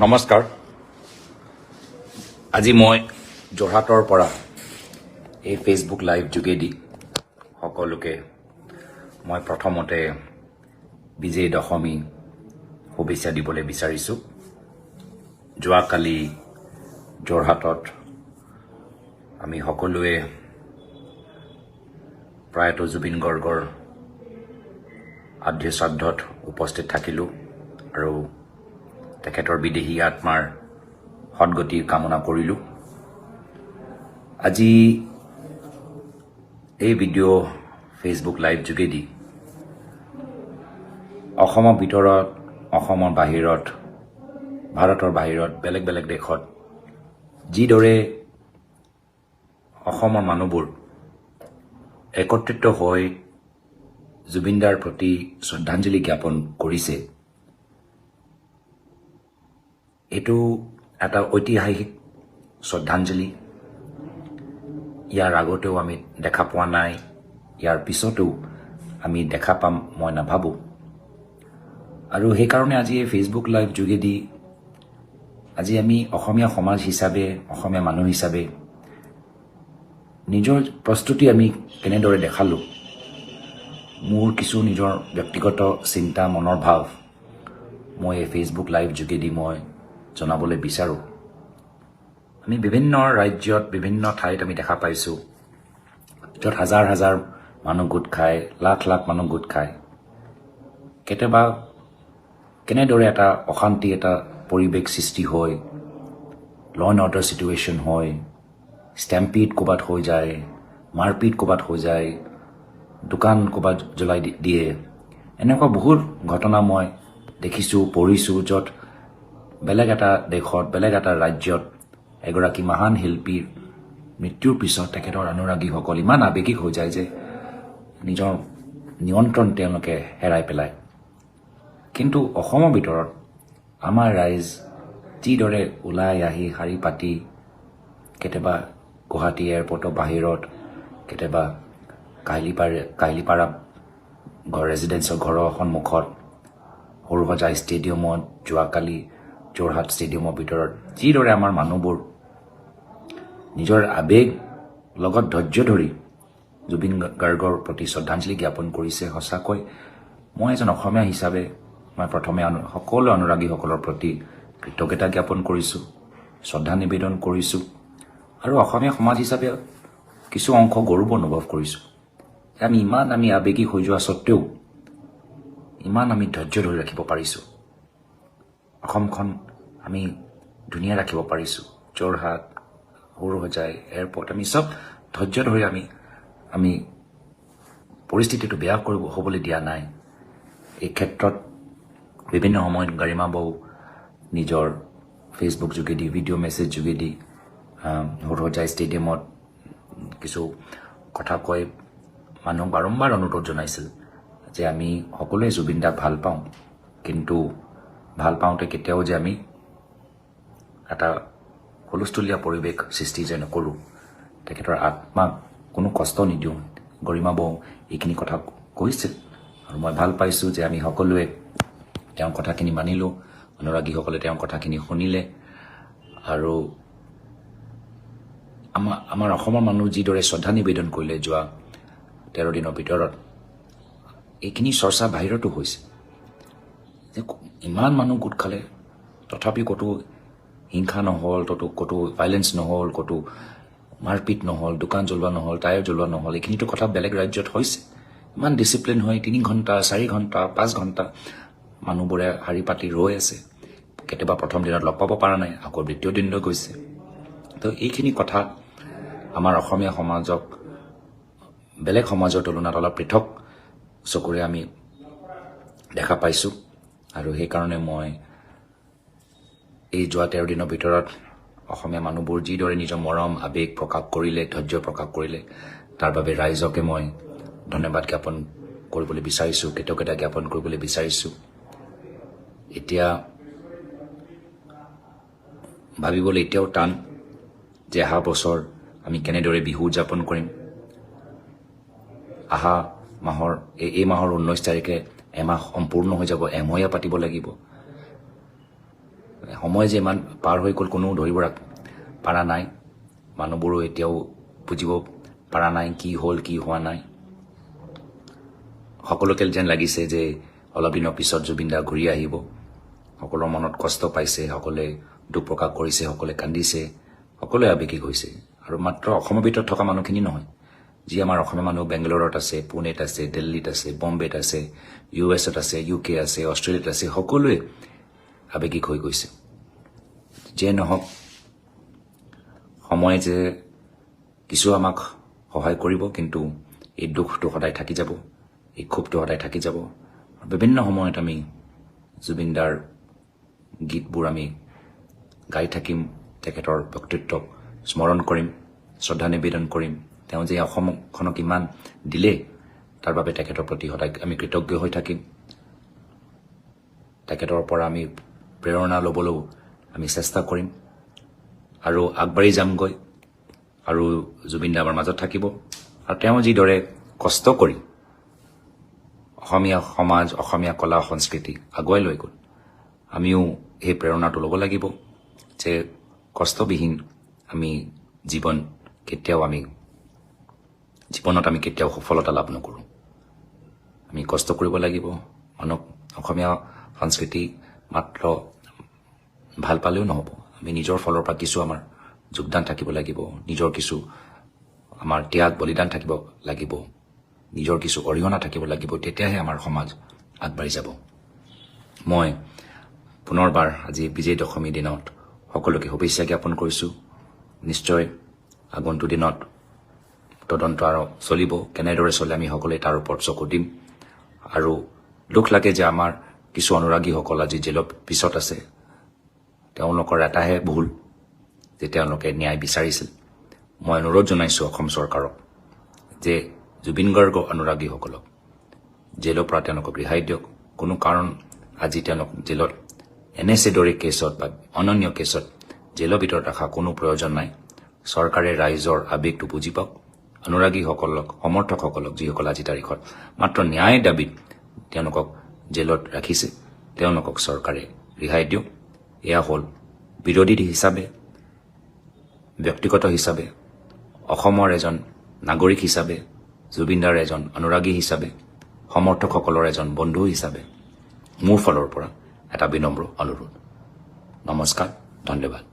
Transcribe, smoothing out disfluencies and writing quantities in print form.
নমস্কাৰ। আজি মই যোৰহাটৰ পৰা এই ফেচবুক লাইভ যোগেদি সকলোকে মই প্ৰথমতে বিজয় দশমী শুভেচ্ছা দিবলৈ বিচাৰিছোঁ। যোৱাকালি যোৰহাটত আমি সকলোৱে প্ৰয়াত জুবিন গাৰ্গৰ আধ্য শ্ৰাদ্ধত উপস্থিত থাকিলোঁ আৰু তেখেতৰ বিদেহী আত্মাৰ সদ্গতি কামনা কৰিলোঁ। আজি এই ভিডিঅ' ফেচবুক লাইভ যোগেদি অসমৰ ভিতৰত, অসমৰ বাহিৰত, ভাৰতৰ বাহিৰত, বেলেগ বেলেগ দেশত যিদৰে অসমৰ মানুহবোৰ একত্ৰিত হৈ জুবিনদাৰ প্ৰতি শ্ৰদ্ধাঞ্জলি জ্ঞাপন কৰিছে, এইটো এটা ঐতিহাসিক শ্ৰদ্ধাঞ্জলি। ইয়াৰ আগতেও আমি দেখা পোৱা নাই, ইয়াৰ পিছতো আমি দেখা পাম মই নাভাবোঁ। আৰু সেইকাৰণে আজি এই ফেচবুক লাইভ যোগেদি আজি আমি অসমীয়া সমাজ হিচাপে, অসমীয়া মানুহ হিচাপে নিজৰ প্ৰস্তুতি আমি কেনেদৰে দেখালোঁ, মোৰ কিছু নিজৰ ব্যক্তিগত চিন্তা, মনৰ ভাৱ মই এই ফেচবুক লাইভ যোগেদি মই জনাবলৈ বিচাৰোঁ। আমি বিভিন্ন ৰাজ্যত, বিভিন্ন ঠাইত আমি দেখা পাইছোঁ য'ত হাজাৰ হাজাৰ মানুহ গোট খায়, লাখ লাখ মানুহ গোট খায়। কেতিয়াবা কেনেদৰে এটা অশান্তি, এটা পৰিৱেশ সৃষ্টি হয়, ল এণ্ড অৰ্ডাৰ চিটুৱেশ্যন হয়, ষ্টেম্পিড ক'ৰবাত হৈ যায়, মাৰপিট ক'ৰবাত হৈ যায়, দোকান ক'ৰবাত জ্বলাই দিয়ে। এনেকুৱা বহুত ঘটনা মই দেখিছোঁ, পঢ়িছোঁ, য'ত বেলেগ এটা দেশত, বেলেগ এটা ৰাজ্যত এগৰাকী মহান শিল্পীৰ মৃত্যুৰ পিছত তেখেতৰ অনুৰাগীসকল ইমান আৱেগিক হৈ যায় যে নিজৰ নিয়ন্ত্ৰণ তেওঁলোকে হেৰাই পেলায়। কিন্তু অসমৰ ভিতৰত আমাৰ ৰাইজ যিদৰে ওলাই আহি শাৰী পাতি, কেতিয়াবা গুৱাহাটী এয়াৰপৰ্টৰ বাহিৰত, কেতিয়াবা কাহিলীপাৰা ৰেজিডেঞ্চৰ ঘৰৰ সন্মুখত, সৰুসজা ষ্টেডিয়ামত, যোৱাকালি যোৰহাট ষ্টেডিয়ামৰ ভিতৰত যিদৰে আমাৰ মানুহবোৰ নিজৰ আৱেগ লগত ধৈৰ্য ধৰি জুবিন গাৰ্গৰ প্ৰতি শ্ৰদ্ধাঞ্জলি জ্ঞাপন কৰিছে, সঁচাকৈ মই এজন অসমীয়া হিচাপে মই প্ৰথমে সকলো অনুৰাগীসকলৰ প্ৰতি কৃতজ্ঞতা জ্ঞাপন কৰিছোঁ, শ্ৰদ্ধা নিবেদন কৰিছোঁ। আৰু অসমীয়া সমাজ হিচাপে কিছু অংশ গৌৰৱ অনুভৱ কৰিছোঁ যে ইমান আমি আৱেগিক হৈ যোৱা স্বত্তেও ইমান আমি ধৈৰ্য ধৰি ৰাখিব পাৰিছোঁ, অসমখন আমি ধুনীয়া ৰাখিব পাৰিছোঁ। যোৰহাট, সৰুসজাই, এয়াৰপৰ্ট, আমি চব ধৈৰ্য ধৰি আমি পৰিস্থিতিটো বেয়া হ'বলৈ দিয়া নাই। এই ক্ষেত্ৰত বিভিন্ন সময়ত গাৰিমা বৌ নিজৰ ফেচবুক যোগেদি, ভিডিঅ' মেছেজ যোগেদি সৰুসজাই ষ্টেডিয়ামত কিছু কথা কৈ মানুহক বাৰম্বাৰ অনুৰোধ জনাইছিল যে আমি সকলোৱে জুবিন দাক ভাল পাওঁ, কিন্তু ভাল পাওঁতে কেতিয়াও যে আমি এটা হুলস্থুলীয়া পৰিৱেশ সৃষ্টি যে নকৰোঁ, তেখেতৰ আত্মাক কোনো কষ্ট নিদিওঁ। গৰিমা বৌ এইখিনি কথা কৈছিল আৰু মই ভাল পাইছোঁ যে আমি সকলোৱে তেওঁৰ কথাখিনি মানিলোঁ, অনুৰাগীসকলে তেওঁৰ কথাখিনি শুনিলে। আৰু আমাৰ অসমৰ মানুহ যিদৰে শ্ৰদ্ধা নিবেদন কৰিলে যোৱা 13 দিনৰ ভিতৰত, এইখিনি চৰ্চা বাহিৰতো হৈছে যে ইমান মানুহ গোট খালে তথাপি ক'তো হিংসা নহ'ল, ক'তো ভাইলেঞ্চ নহ'ল, ক'তো মাৰপিট নহ'ল, দোকান জ্বলোৱা নহ'ল, টায়াৰ জ্বলোৱা নহ'ল। এইখিনিতো কথা বেলেগ ৰাজ্যত হৈছে। ইমান ডিচিপ্লিন হয়, 3 ঘণ্টা, 4 ঘণ্টা, 5 ঘণ্টা মানুহবোৰে শাৰী পাতি ৰৈ আছে। কেতিয়াবা প্ৰথম দিনত লগ পাব পৰা নাই, আকৌ দ্বিতীয় দিনলৈ গৈছে। তো এইখিনি কথা আমাৰ অসমীয়া সমাজক বেলেগ সমাজৰ তুলনাত অলপ পৃথক চকুৰে আমি দেখা পাইছোঁ। আৰু সেইকাৰণে মই এই যোৱা 13 দিনৰ ভিতৰত অসমীয়া মানুহবোৰ যিদৰে নিজৰ মৰম আৱেগ প্ৰকাশ কৰিলে, ধৈৰ্য প্ৰকাশ কৰিলে, তাৰ বাবে ৰাইজকে মই ধন্যবাদ জ্ঞাপন কৰিবলৈ বিচাৰিছোঁ, কৃতজ্ঞতা জ্ঞাপন কৰিবলৈ বিচাৰিছোঁ। এতিয়া ভাবিবলৈ এতিয়াও টান যে অহা বছৰ আমি কেনেদৰে বিহু উদযাপন কৰিম। অহা মাহৰ এই মাহৰ 19 তাৰিখে এমাহ সম্পূৰ্ণ হৈ যাব, এমহীয়া পাতিব লাগিব। সময় যে ইমান পাৰ হৈ গ'ল কোনো ধৰিব পৰা নাই মানুহবোৰো এতিয়াও বুজিব পৰা নাই কি হ'ল কি হোৱা নাই সকলোকে যেন লাগিছে যে অলপ দিনৰ পিছত জুবিন দা ঘূৰি আহিব সকলোৰ মনত কষ্ট পাইছে সকলোৱে দুখ প্ৰকাশ কৰিছে সকলোৱে কান্দিছে সকলোৱে আৱেগিক হৈছে আৰু মাত্ৰ অসমৰ ভিতৰত থকা মানুহখিনি নহয় যি আমাৰ অসমীয়া মানুহ বেংগালুৰুত আছে পুনেত আছে দিল্লীত আছে বম্বেত আছে ইউএছত আছে ইউকে আছে অষ্ট্ৰেলিয়াত আছে সকলোৱে আৱেগিক হৈ গৈছে যে নহওক সময় যে কিছু আমাক সহায় কৰিব কিন্তু এই দুখটো সদায় থাকি যাব এই ক্ষোভটো সদায় থাকি যাব বিভিন্ন সময়ত আমি জুবিন দাৰ গীতবোৰ আমি গাই থাকিম তেখেতৰ ব্যক্তিত্বক স্মৰণ কৰিম শ্ৰদ্ধা নিবেদন কৰিম তেওঁ যে অসমখনক ইমান দিলে তাৰ বাবে তেখেতৰ প্ৰতি সদায় আমি কৃতজ্ঞ হৈ থাকিম তেখেতৰ পৰা আমি প্ৰেৰণা ল'বলৈ আমি চেষ্টা কৰিম আৰু আগবাঢ়ি যামগৈ আৰু জুবিন দা আমাৰ মাজত থাকিব আৰু তেওঁ যিদৰে কষ্ট কৰি অসমীয়া সমাজ অসমীয়া কলা সংস্কৃতি আগুৱাই লৈ গ'ল আমিও এই প্ৰেৰণাটো ল'ব লাগিব যে কষ্টবিহীন আমি জীৱনত আমি কেতিয়াও সফলতা লাভ নকৰোঁ আমি কষ্ট কৰিব লাগিব অসমীয়া সংস্কৃতি মাত্ৰ ভাল পালেও নহ'ব আমি নিজৰ ফালৰ পৰা কিছু আমাৰ যোগদান থাকিব লাগিব নিজৰ কিছু আমাৰ ত্যাগ বলিদান থাকিব লাগিব নিজৰ কিছু অৰিহণা থাকিব লাগিব তেতিয়াহে আমাৰ সমাজ আগবাঢ়ি যাব মই পুনৰবাৰ আজি বিজয় দশমী দিনত সকলোকে শুভেচ্ছা জ্ঞাপন কৰিছোঁ নিশ্চয় আগন্তুক দিনত তদন্ত আৰু চলিব কেনেদৰে চলে আমি সকলোৱে তাৰ ওপৰত চকু দিম আৰু দুখ লাগে যে আমাৰ কিছু অনুৰাগীসকল আজি জেলৰ পিছত আছে তেওঁলোকৰ এটাহে ভুল যে তেওঁলোকে ন্যায় বিচাৰিছিল মই অনুৰোধ জনাইছোঁ অসম চৰকাৰক যে জুবিন গাৰ্গৰ অনুৰাগীসকলক জেলৰ পৰা তেওঁলোকক ৰেহাই দিয়ক কোনো কাৰণ আজি তেওঁলোক জেলত দৰে কেছত বা অনন্য কেছত জেলৰ ভিতৰত ৰখা কোনো প্ৰয়োজন নাই চৰকাৰে ৰাইজৰ আৱেগটো বুজি পাওক অনুৰাগীসকলক সমৰ্থকসকলক যিসকল আজি তাৰিখত মাত্ৰ ন্যায় দাবীত তেওঁলোকক জেলত ৰাখিছে তেওঁলোকক চৰকাৰে ৰেহাই দিয়ক এয়া হ'ল বিৰোধী হিচাপে ব্যক্তিগত হিচাপে অসমৰ এজন নাগৰিক হিচাপে জুবিনদাৰ এজন অনুৰাগী হিচাপে সমৰ্থকসকলৰ এজন বন্ধু হিচাপে মোৰ ফালৰ পৰা এটা বিনম্ৰ অনুৰোধ নমস্কাৰ ধন্যবাদ